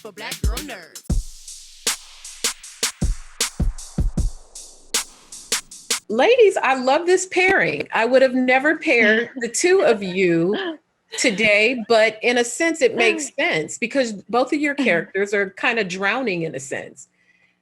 for black girl nerds. Ladies, I love this pairing. I would have never paired the two of you today, but in a sense, it makes sense because both of your characters are kind of drowning in a sense.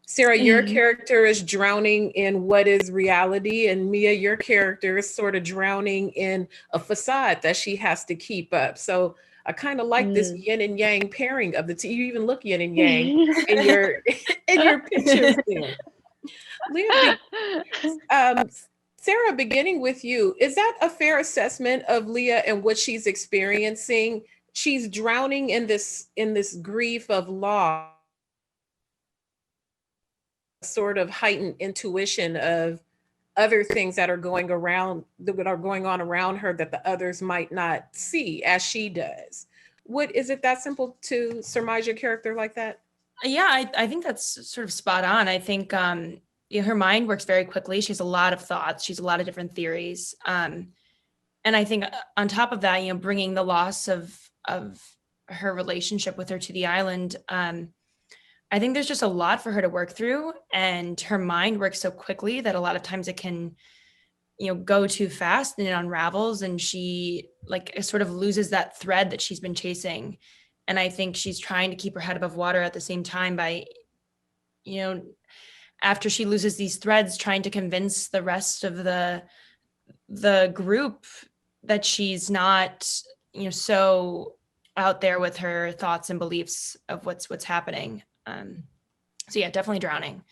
Sarah, your character is drowning in what is reality, and Mia, your character is sort of drowning in a facade that she has to keep up. So I kind of like this yin and yang pairing of the two. You even look yin and yang in your in your pictures there. Leah, Sarah, beginning with you, is that a fair assessment of Leah and what she's experiencing? She's drowning in this grief of loss, sort of heightened intuition of other things that are going on around her that the others might not see as she does. What is it that simple to surmise your character like that? Yeah, I think that's sort of spot on. I think her mind works very quickly. She has a lot of thoughts. She's a lot of different theories. And I think on top of that, bringing the loss of her relationship with her to the island, I think there's just a lot for her to work through, and her mind works so quickly that a lot of times it can, go too fast and it unravels, and she sort of loses that thread that she's been chasing. And I think she's trying to keep her head above water at the same time by, after she loses these threads, trying to convince the rest of the group that she's not, so out there with her thoughts and beliefs of what's happening. So yeah, definitely drowning.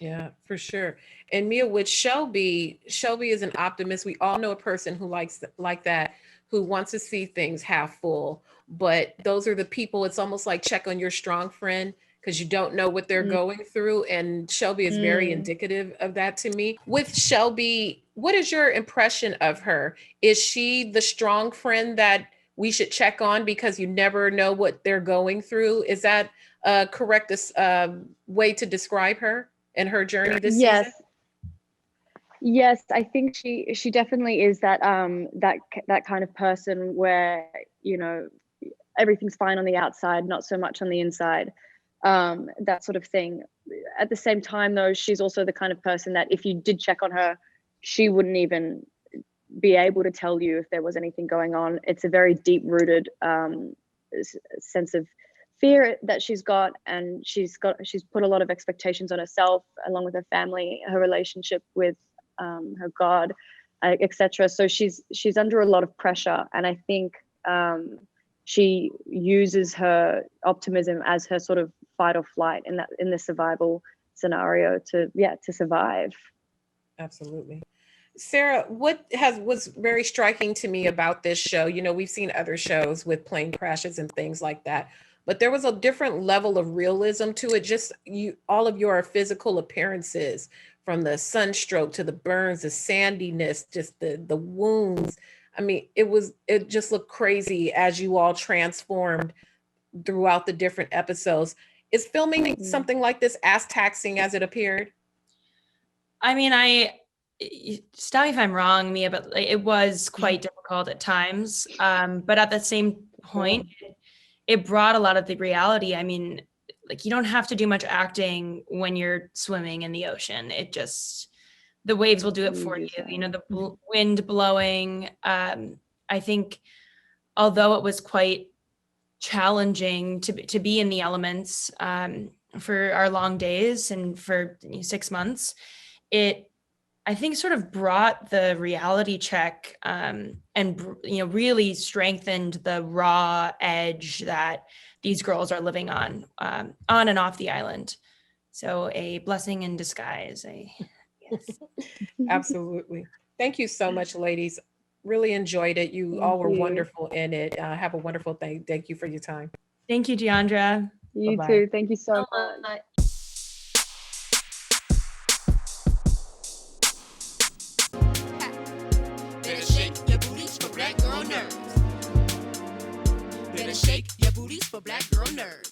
Yeah, for sure. And Mia, with Shelby is an optimist. We all know a person who likes like that, who wants to see things half full. But those are the people, it's almost like check on your strong friend because you don't know what they're going through. And Shelby is very indicative of that to me. With Shelby, what is your impression of her? Is she the strong friend that we should check on because you never know what they're going through? Is that a correct way to describe her and her journey this season? Yes, I think she definitely is that that kind of person where everything's fine on the outside, not so much on the inside, that sort of thing. At the same time, though, she's also the kind of person that if you did check on her, she wouldn't even be able to tell you if there was anything going on. It's a very deep-rooted sense of fear that she's got, and she's put a lot of expectations on herself, along with her family, her relationship with her God, etc. So she's under a lot of pressure, and I think she uses her optimism as her sort of fight or flight in the survival scenario to survive. Absolutely. Sarah, what was very striking to me about this show, we've seen other shows with plane crashes and things like that, but there was a different level of realism to it. Just all of your physical appearances, from the sunstroke to the burns, the sandiness, just the wounds. I mean, it just looked crazy as you all transformed throughout the different episodes. Is filming something like this as taxing as it appeared? I mean, stop me if I'm wrong, Mia, but it was quite difficult at times. But at the same point, it brought a lot of the reality. I mean, you don't have to do much acting when you're swimming in the ocean. The waves will do it for you. The wind blowing. I think, although it was quite challenging to be in the elements for our long days and for 6 months, it, I think, sort of brought the reality check and really strengthened the raw edge that these girls are living on and off the island. So a blessing in disguise. Yes. Absolutely. Thank you so much, ladies. Really enjoyed it. You all were wonderful in it. Have a wonderful day. Thank you for your time. Thank you, Jeandra. You Bye-bye. too. Thank you so much. Better shake your booties for black girl nerds. Better shake your booties for black girl nerds.